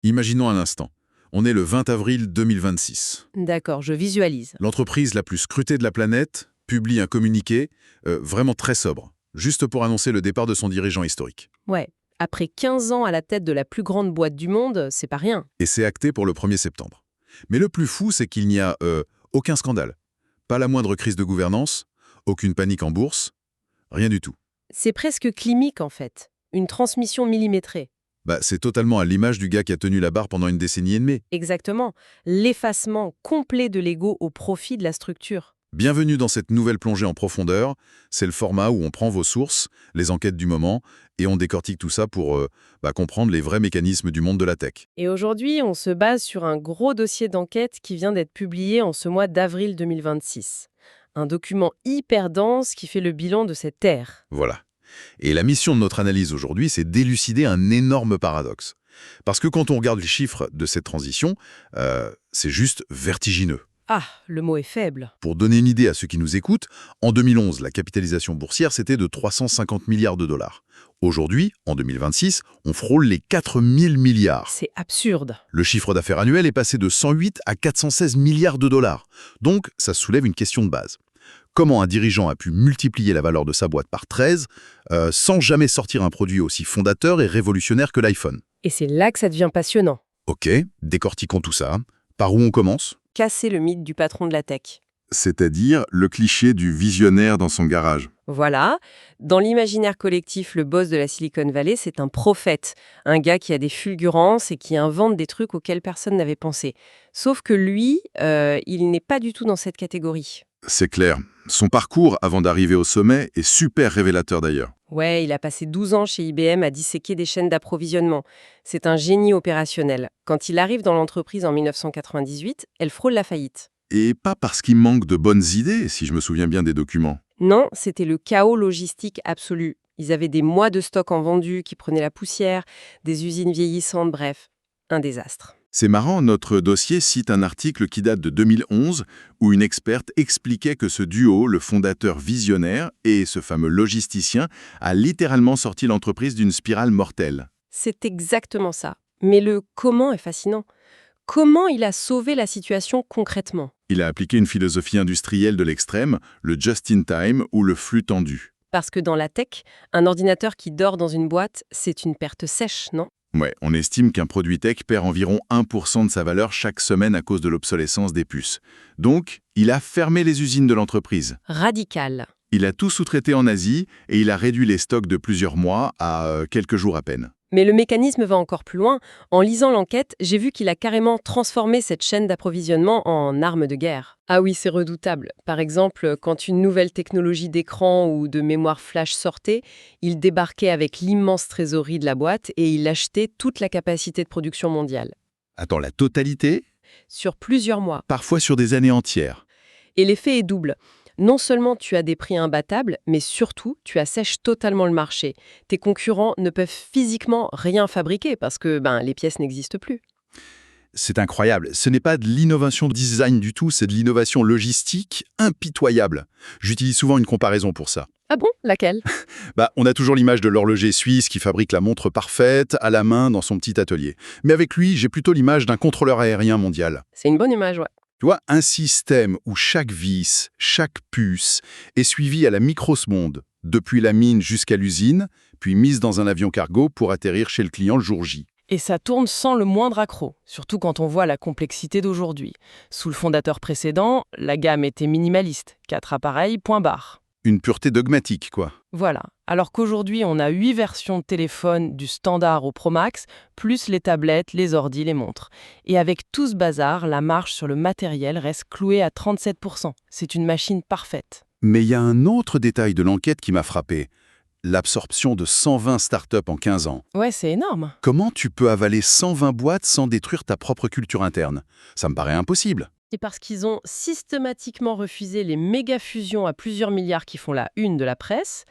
Imaginons un instant. On est le 20 avril 2026. D'accord, je visualise. L'entreprise la plus scrutée de la planète publie un communiqué vraiment très sobre, juste pour annoncer le départ de son dirigeant historique. Ouais. Après 15 ans à la tête de la plus grande boîte du monde, c'est pas rien. Et c'est acté pour le 1er septembre. Mais le plus fou, c'est qu'il n'y a aucun scandale. Pas la moindre crise de gouvernance, aucune panique en bourse, rien du tout. C'est presque clinique, en fait. Une transmission millimétrée. C'est totalement à l'image du gars qui a tenu la barre pendant une décennie et demie. Exactement. L'effacement complet de l'ego au profit de la structure. Bienvenue dans cette nouvelle plongée en profondeur. C'est le format où on prend vos sources, les enquêtes du moment, et on décortique tout ça pour comprendre les vrais mécanismes du monde de la tech. Et aujourd'hui, on se base sur un gros dossier d'enquête qui vient d'être publié en ce mois d'avril 2026. Un document hyper dense qui fait le bilan de cette ère. Voilà. Et la mission de notre analyse aujourd'hui, c'est d'élucider un énorme paradoxe. Parce que quand on regarde les chiffres de cette transition, c'est juste vertigineux. Ah, le mot est faible. Pour donner une idée à ceux qui nous écoutent, en 2011, la capitalisation boursière, c'était de 350 milliards de dollars. Aujourd'hui, en 2026, on frôle les 4000 milliards. C'est absurde. Le chiffre d'affaires annuel est passé de 108 à 416 milliards de dollars. Donc, ça soulève une question de base. Comment un dirigeant a pu multiplier la valeur de sa boîte par 13 sans jamais sortir un produit aussi fondateur et révolutionnaire que l'iPhone? Et c'est là que ça devient passionnant. Ok, décortiquons tout ça. Par où on commence? Casser le mythe du patron de la tech. C'est-à-dire le cliché du visionnaire dans son garage. Voilà. Dans l'imaginaire collectif, le boss de la Silicon Valley, c'est un prophète. Un gars qui a des fulgurances et qui invente des trucs auxquels personne n'avait pensé. Sauf que lui, il n'est pas du tout dans cette catégorie. C'est clair. Son parcours avant d'arriver au sommet est super révélateur d'ailleurs. Ouais, il a passé 12 ans chez IBM à disséquer des chaînes d'approvisionnement. C'est un génie opérationnel. Quand il arrive dans l'entreprise en 1998, elle frôle la faillite. Et pas parce qu'il manque de bonnes idées, si je me souviens bien des documents. Non, c'était le chaos logistique absolu. Ils avaient des mois de stock en vendu qui prenaient la poussière, des usines vieillissantes, bref, un désastre. C'est marrant, notre dossier cite un article qui date de 2011 où une experte expliquait que ce duo, le fondateur visionnaire et ce fameux logisticien, a littéralement sorti l'entreprise d'une spirale mortelle. C'est exactement ça. Mais le comment est fascinant. Comment il a sauvé la situation concrètement? Il a appliqué une philosophie industrielle de l'extrême, le just-in-time ou le flux tendu. Parce que dans la tech, un ordinateur qui dort dans une boîte, c'est une perte sèche, non? Ouais, on estime qu'un produit tech perd environ 1% de sa valeur chaque semaine à cause de l'obsolescence des puces. Donc, il a fermé les usines de l'entreprise. Radical. Il a tout sous-traité en Asie et il a réduit les stocks de plusieurs mois à quelques jours à peine. Mais le mécanisme va encore plus loin. En lisant l'enquête, j'ai vu qu'il a carrément transformé cette chaîne d'approvisionnement en arme de guerre. Ah oui, c'est redoutable. Par exemple, quand une nouvelle technologie d'écran ou de mémoire flash sortait, il débarquait avec l'immense trésorerie de la boîte et il achetait toute la capacité de production mondiale. Attends, la totalité? Sur plusieurs mois. Parfois sur des années entières. Et l'effet est double. Non seulement tu as des prix imbattables, mais surtout, tu assèches totalement le marché. Tes concurrents ne peuvent physiquement rien fabriquer parce que les pièces n'existent plus. C'est incroyable. Ce n'est pas de l'innovation design du tout, c'est de l'innovation logistique impitoyable. J'utilise souvent une comparaison pour ça. Ah bon? Laquelle? On a toujours l'image de l'horloger suisse qui fabrique la montre parfaite, à la main, dans son petit atelier. Mais avec lui, j'ai plutôt l'image d'un contrôleur aérien mondial. C'est une bonne image, ouais. Tu vois, un système où chaque vis, chaque puce est suivie à la microseconde, depuis la mine jusqu'à l'usine, puis mise dans un avion cargo pour atterrir chez le client le jour J. Et ça tourne sans le moindre accroc, surtout quand on voit la complexité d'aujourd'hui. Sous le fondateur précédent, la gamme était minimaliste, 4 appareils, point barre. Une pureté dogmatique, quoi. Voilà. Alors qu'aujourd'hui, on a 8 versions de téléphone du standard au Pro Max, plus les tablettes, les ordis, les montres. Et avec tout ce bazar, la marge sur le matériel reste clouée à 37%. C'est une machine parfaite. Mais il y a un autre détail de l'enquête qui m'a frappé. L'absorption de 120 startups en 15 ans. Ouais, c'est énorme. Comment tu peux avaler 120 boîtes sans détruire ta propre culture interne? Ça me paraît impossible. Et parce qu'ils ont systématiquement refusé les méga-fusions à plusieurs milliards qui font la une de la presse,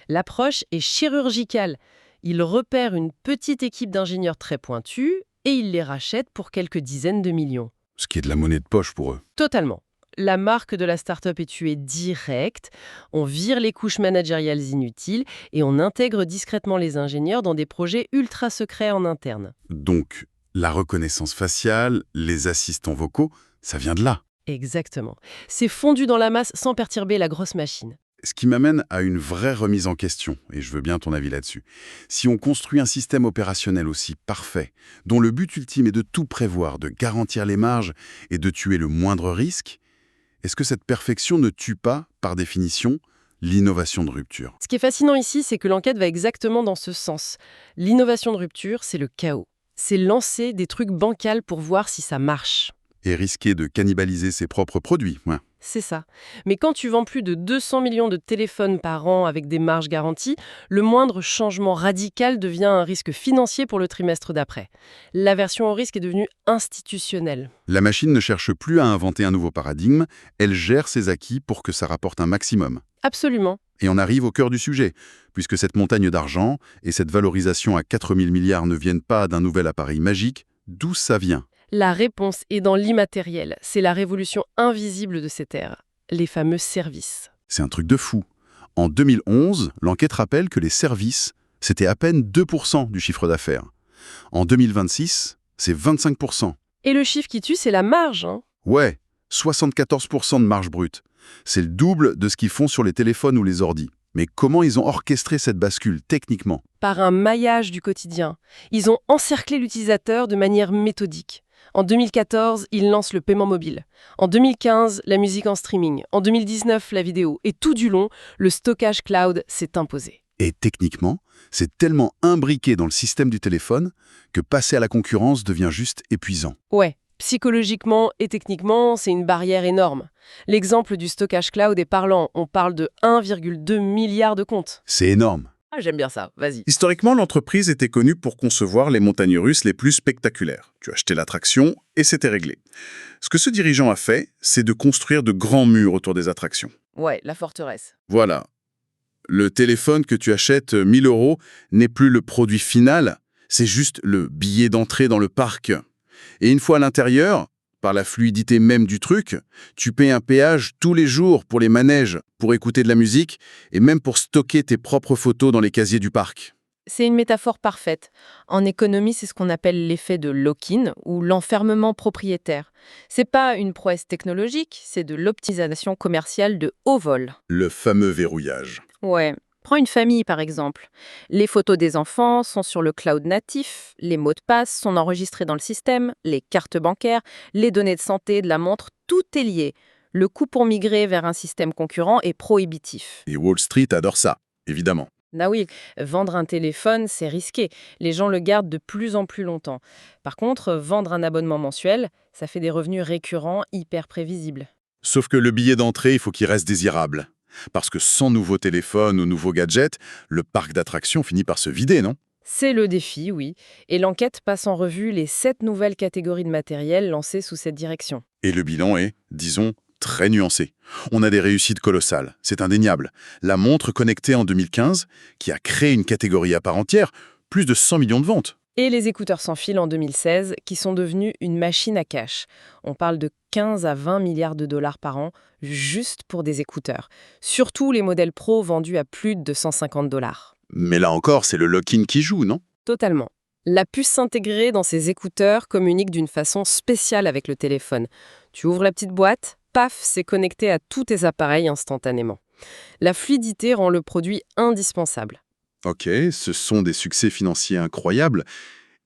l'approche est chirurgicale. Ils repèrent une petite équipe d'ingénieurs très pointus et ils les rachètent pour quelques dizaines de millions. Ce qui est de la monnaie de poche pour eux. Totalement. La marque de la start-up est tuée direct, on vire les couches managériales inutiles et on intègre discrètement les ingénieurs dans des projets ultra secrets en interne. Donc, La reconnaissance faciale, les assistants vocaux, ça vient de là. Exactement. C'est fondu dans la masse sans perturber la grosse machine. Ce qui m'amène à une vraie remise en question, et je veux bien ton avis là-dessus. Si on construit un système opérationnel aussi parfait, dont le but ultime est de tout prévoir, de garantir les marges et de tuer le moindre risque, est-ce que cette perfection ne tue pas, par définition, l'innovation de rupture? Ce qui est fascinant ici, c'est que l'enquête va exactement dans ce sens. L'innovation de rupture, c'est le chaos. C'est lancer des trucs bancals pour voir si ça marche. Et risquer de cannibaliser ses propres produits, ouais. C'est ça. Mais quand tu vends plus de 200 millions de téléphones par an avec des marges garanties, le moindre changement radical devient un risque financier pour le trimestre d'après. L'aversion au risque est devenue institutionnelle. La machine ne cherche plus à inventer un nouveau paradigme, elle gère ses acquis pour que ça rapporte un maximum. Absolument. Et on arrive au cœur du sujet, puisque cette montagne d'argent et cette valorisation à 4 000 milliards ne viennent pas d'un nouvel appareil magique, d'où ça vient? La réponse est dans l'immatériel. C'est la révolution invisible de cette ère. Les fameux services. C'est un truc de fou. En 2011, l'enquête rappelle que les services, c'était à peine 2% du chiffre d'affaires. En 2026, c'est 25%. Et le chiffre qui tue, c'est la marge, hein. Ouais, 74% de marge brute. C'est le double de ce qu'ils font sur les téléphones ou les ordis. Mais comment ils ont orchestré cette bascule techniquement? Par un maillage du quotidien. Ils ont encerclé l'utilisateur de manière méthodique. En 2014, ils lancent le paiement mobile. En 2015, la musique en streaming. En 2019, la vidéo. Et tout du long, le stockage cloud s'est imposé. Et techniquement, c'est tellement imbriqué dans le système du téléphone que passer à la concurrence devient juste épuisant. Ouais, psychologiquement et techniquement, c'est une barrière énorme. L'exemple du stockage cloud est parlant. On parle de 1,2 milliard de comptes. C'est énorme. Ah, j'aime bien ça, vas-y. Historiquement, l'entreprise était connue pour concevoir les montagnes russes les plus spectaculaires. Tu achetais l'attraction et c'était réglé. Ce que ce dirigeant a fait, c'est de construire de grands murs autour des attractions. Ouais, la forteresse. Voilà. Le téléphone que tu achètes 1 000 € n'est plus le produit final, c'est juste le billet d'entrée dans le parc. Et une fois à l'intérieur, par la fluidité même du truc, tu paies un péage tous les jours pour les manèges, pour écouter de la musique et même pour stocker tes propres photos dans les casiers du parc. C'est une métaphore parfaite. En économie, c'est ce qu'on appelle l'effet de lock-in ou l'enfermement propriétaire. C'est pas une prouesse technologique, c'est de l'optimisation commerciale de haut vol. Le fameux verrouillage. Ouais. Prends une famille, par exemple. Les photos des enfants sont sur le cloud natif, les mots de passe sont enregistrés dans le système, les cartes bancaires, les données de santé de la montre, tout est lié. Le coût pour migrer vers un système concurrent est prohibitif. Et Wall Street adore ça, évidemment. Ah oui, vendre un téléphone, c'est risqué. Les gens le gardent de plus en plus longtemps. Par contre, vendre un abonnement mensuel, ça fait des revenus récurrents hyper prévisibles. Sauf que le billet d'entrée, il faut qu'il reste désirable. Parce que sans nouveaux téléphones ou nouveaux gadgets, le parc d'attractions finit par se vider, non? C'est le défi, oui. Et l'enquête passe en revue les 7 nouvelles catégories de matériel lancées sous cette direction. Et le bilan est, disons, très nuancé. On a des réussites colossales, c'est indéniable. La montre connectée en 2015, qui a créé une catégorie à part entière, plus de 100 millions de ventes. Et les écouteurs sans fil en 2016, qui sont devenus une machine à cash. On parle de 15 à 20 milliards de dollars par an, juste pour des écouteurs. Surtout les modèles Pro vendus à plus de 150 $. Mais là encore, c'est le lock-in qui joue, non? Totalement. La puce intégrée dans ces écouteurs communique d'une façon spéciale avec le téléphone. Tu ouvres la petite boîte, paf, c'est connecté à tous tes appareils instantanément. La fluidité rend le produit indispensable. Ok, ce sont des succès financiers incroyables,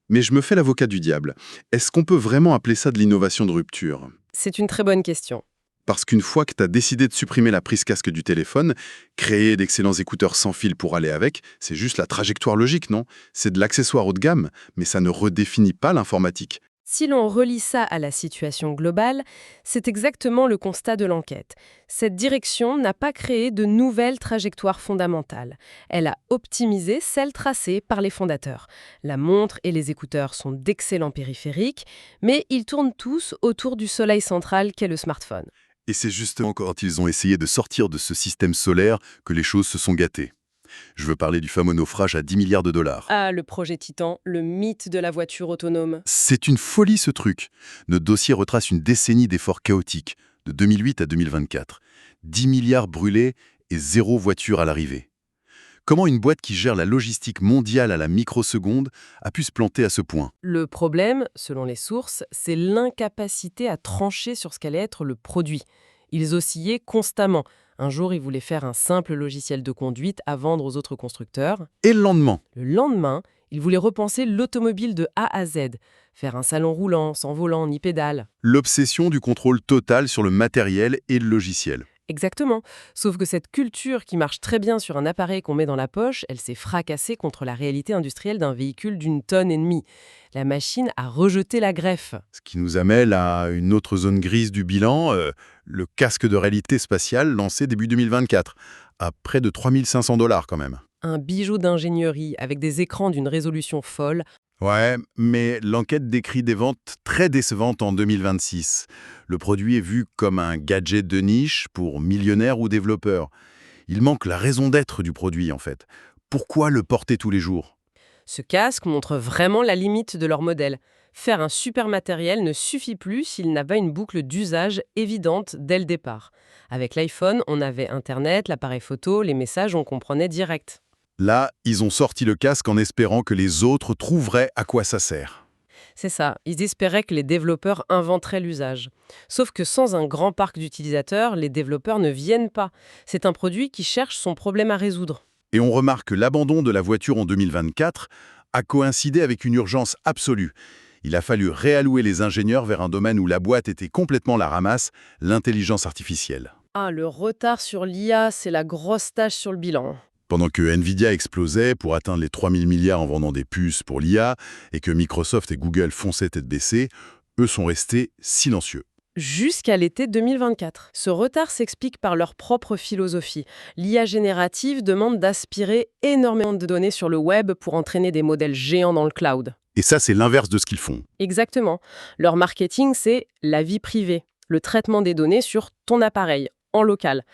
mais je me fais l'avocat du diable. Est-ce qu'on peut vraiment appeler ça de l'innovation de rupture? C'est une très bonne question. Parce qu'une fois que tu as décidé de supprimer la prise casque du téléphone, créer d'excellents écouteurs sans fil pour aller avec, c'est juste la trajectoire logique, non? C'est de l'accessoire haut de gamme, mais ça ne redéfinit pas l'informatique. Si l'on relie ça à la situation globale, c'est exactement le constat de l'enquête. Cette direction n'a pas créé de nouvelles trajectoires fondamentales. Elle a optimisé celles tracées par les fondateurs. La montre et les écouteurs sont d'excellents périphériques, mais ils tournent tous autour du soleil central qu'est le smartphone. Et c'est justement quand ils ont essayé de sortir de ce système solaire que les choses se sont gâtées. Je veux parler du fameux naufrage à 10 milliards de dollars. Ah, le projet Titan, le mythe de la voiture autonome. C'est une folie ce truc. Notre dossier retrace une décennie d'efforts chaotiques, de 2008 à 2024. 10 milliards brûlés et 0 voiture à l'arrivée. Comment une boîte qui gère la logistique mondiale à la microseconde a pu se planter à ce point? Le problème, selon les sources, c'est l'incapacité à trancher sur ce qu'allait être le produit. Ils oscillaient constamment. Un jour, ils voulaient faire un simple logiciel de conduite à vendre aux autres constructeurs. Et le lendemain? Le lendemain, ils voulaient repenser l'automobile de A à Z, faire un salon roulant, sans volant ni pédale. L'obsession du contrôle total sur le matériel et le logiciel. Exactement. Sauf que cette culture qui marche très bien sur un appareil qu'on met dans la poche, elle s'est fracassée contre la réalité industrielle d'un véhicule d'1,5 tonne. La machine a rejeté la greffe. Ce qui nous amène à une autre zone grise du bilan, le casque de réalité spatiale lancé début 2024, à près de 3 500 $ quand même. Un bijou d'ingénierie avec des écrans d'une résolution folle. Ouais, mais l'enquête décrit des ventes très décevantes en 2026. Le produit est vu comme un gadget de niche pour millionnaires ou développeurs. Il manque la raison d'être du produit, en fait. Pourquoi le porter tous les jours? Ce casque montre vraiment la limite de leur modèle. Faire un super matériel ne suffit plus s'il n'a pas une boucle d'usage évidente dès le départ. Avec l'iPhone, on avait Internet, l'appareil photo, les messages, on comprenait direct. Là, ils ont sorti le casque en espérant que les autres trouveraient à quoi ça sert. C'est ça, ils espéraient que les développeurs inventeraient l'usage. Sauf que sans un grand parc d'utilisateurs, les développeurs ne viennent pas. C'est un produit qui cherche son problème à résoudre. Et on remarque que l'abandon de la voiture en 2024 a coïncidé avec une urgence absolue. Il a fallu réallouer les ingénieurs vers un domaine où la boîte était complètement la ramasse, l'intelligence artificielle. Ah, le retard sur l'IA, c'est la grosse tâche sur le bilan. Pendant que Nvidia explosait pour atteindre les 3 000 milliards en vendant des puces pour l'IA et que Microsoft et Google fonçaient tête baissée, eux sont restés silencieux. Jusqu'à l'été 2024. Ce retard s'explique par leur propre philosophie. L'IA générative demande d'aspirer énormément de données sur le web pour entraîner des modèles géants dans le cloud. Et ça, c'est l'inverse de ce qu'ils font. Exactement. Leur marketing, c'est la vie privée, le traitement des données sur ton appareil, en local.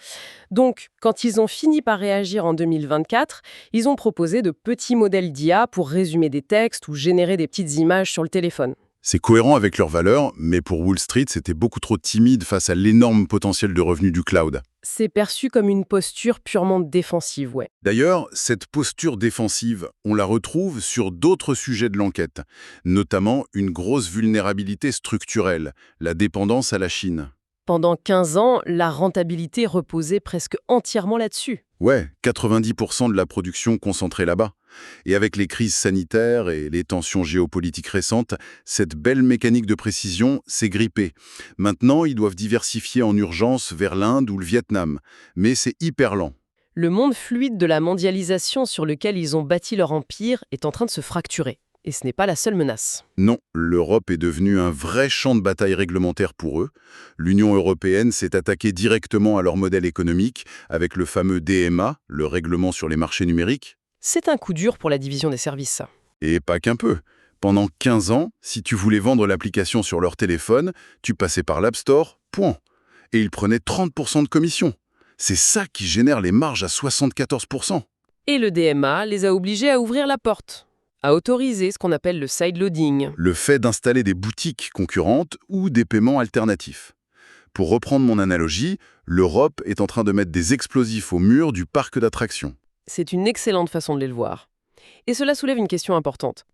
Donc, quand ils ont fini par réagir en 2024, ils ont proposé de petits modèles d'IA pour résumer des textes ou générer des petites images sur le téléphone. C'est cohérent avec leurs valeurs, mais pour Wall Street, c'était beaucoup trop timide face à l'énorme potentiel de revenus du cloud. C'est perçu comme une posture purement défensive, ouais. D'ailleurs, cette posture défensive, on la retrouve sur d'autres sujets de l'enquête, notamment une grosse vulnérabilité structurelle, la dépendance à la Chine. Pendant 15 ans, la rentabilité reposait presque entièrement là-dessus. Ouais, 90% de la production concentrée là-bas. Et avec les crises sanitaires et les tensions géopolitiques récentes, cette belle mécanique de précision s'est grippée. Maintenant, ils doivent diversifier en urgence vers l'Inde ou le Vietnam. Mais c'est hyper lent. Le monde fluide de la mondialisation sur lequel ils ont bâti leur empire est en train de se fracturer. Et ce n'est pas la seule menace. Non, l'Europe est devenue un vrai champ de bataille réglementaire pour eux. L'Union européenne s'est attaquée directement à leur modèle économique avec le fameux DMA, le règlement sur les marchés numériques. C'est un coup dur pour la division des services, ça. Et pas qu'un peu. Pendant 15 ans, si tu voulais vendre l'application sur leur téléphone, tu passais par l'App Store, point. Et ils prenaient 30% de commission. C'est ça qui génère les marges à 74%. Et le DMA les a obligés à ouvrir la porte, à autoriser ce qu'on appelle le sideloading. Le fait d'installer des boutiques concurrentes ou des paiements alternatifs. Pour reprendre mon analogie, l'Europe est en train de mettre des explosifs au mur du parc d'attractions. C'est une excellente façon de le voir. Et cela soulève une question importante.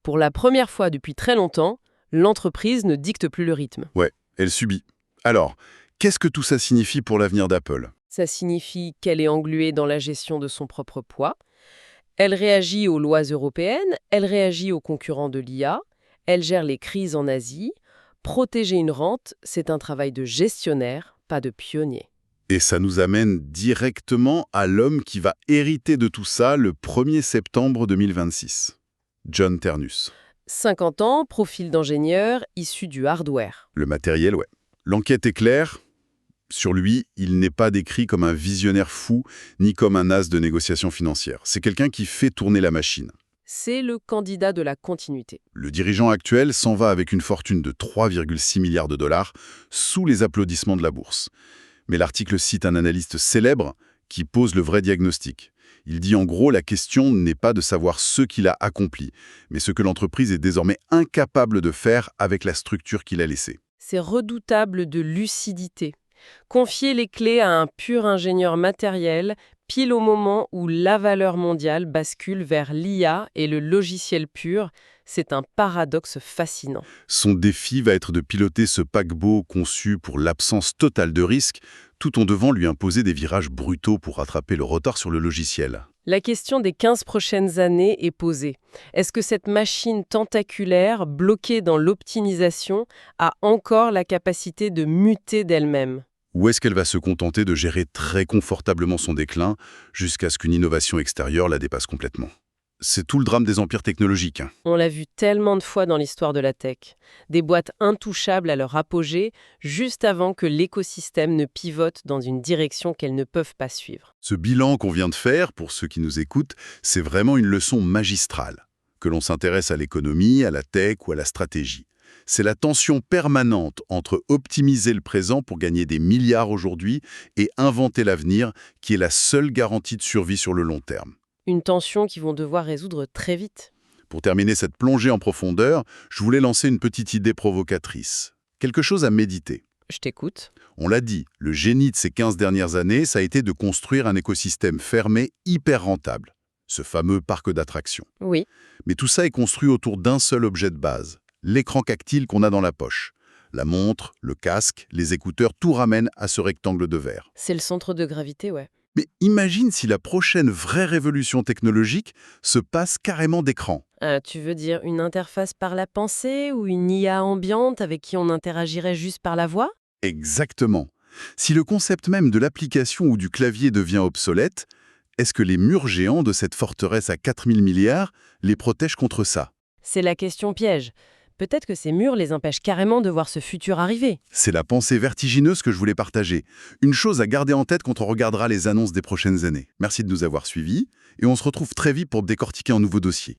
Pour la première fois depuis très longtemps, l'entreprise ne dicte plus le rythme. Ouais, elle subit. Alors, qu'est-ce que tout ça signifie pour l'avenir d'Apple? Ça signifie qu'elle est engluée dans la gestion de son propre poids. Elle réagit aux lois européennes, elle réagit aux concurrents de l'IA, elle gère les crises en Asie. Protéger une rente, c'est un travail de gestionnaire, pas de pionnier. Et ça nous amène directement à l'homme qui va hériter de tout ça le 1er septembre 2026. John Ternus. 50 ans, profil d'ingénieur, issu du hardware. Le matériel, ouais. L'enquête est claire. Sur lui, il n'est pas décrit comme un visionnaire fou, ni comme un as de négociation financière. C'est quelqu'un qui fait tourner la machine. C'est le candidat de la continuité. Le dirigeant actuel s'en va avec une fortune de 3,6 milliards de dollars, sous les applaudissements de la bourse. Mais l'article cite un analyste célèbre qui pose le vrai diagnostic. Il dit en gros la question n'est pas de savoir ce qu'il a accompli, mais ce que l'entreprise est désormais incapable de faire avec la structure qu'il a laissée. C'est redoutable de lucidité. Confier les clés à un pur ingénieur matériel, pile au moment où la valeur mondiale bascule vers l'IA et le logiciel pur. C'est un paradoxe fascinant. Son défi va être de piloter ce paquebot conçu pour l'absence totale de risque, tout en devant lui imposer des virages brutaux pour rattraper le retard sur le logiciel. La question des 15 prochaines années est posée. Est-ce que cette machine tentaculaire, bloquée dans l'optimisation, a encore la capacité de muter d'elle-même ? Ou est-ce qu'elle va se contenter de gérer très confortablement son déclin jusqu'à ce qu'une innovation extérieure la dépasse complètement ? C'est tout le drame des empires technologiques. On l'a vu tellement de fois dans l'histoire de la tech. Des boîtes intouchables à leur apogée, juste avant que l'écosystème ne pivote dans une direction qu'elles ne peuvent pas suivre. Ce bilan qu'on vient de faire, pour ceux qui nous écoutent, c'est vraiment une leçon magistrale. Que l'on s'intéresse à l'économie, à la tech ou à la stratégie. C'est la tension permanente entre optimiser le présent pour gagner des milliards aujourd'hui et inventer l'avenir qui est la seule garantie de survie sur le long terme. Une tension qu'ils vont devoir résoudre très vite. Pour terminer cette plongée en profondeur, je voulais lancer une petite idée provocatrice. Quelque chose à méditer. Je t'écoute. On l'a dit, le génie de ces 15 dernières années, ça a été de construire un écosystème fermé hyper rentable. Ce fameux parc d'attractions. Oui. Mais tout ça est construit autour d'un seul objet de base. L'écran tactile qu'on a dans la poche. La montre, le casque, les écouteurs, tout ramène à ce rectangle de verre. C'est le centre de gravité, ouais. Mais imagine si la prochaine vraie révolution technologique se passe carrément d'écran. Tu veux dire une interface par la pensée ou une IA ambiante avec qui on interagirait juste par la voix ? Exactement. Si le concept même de l'application ou du clavier devient obsolète, est-ce que les murs géants de cette forteresse à 4000 milliards les protègent contre ça ? C'est la question piège. Peut-être que ces murs les empêchent carrément de voir ce futur arriver. C'est la pensée vertigineuse que je voulais partager. Une chose à garder en tête quand on regardera les annonces des prochaines années. Merci de nous avoir suivis et on se retrouve très vite pour décortiquer un nouveau dossier.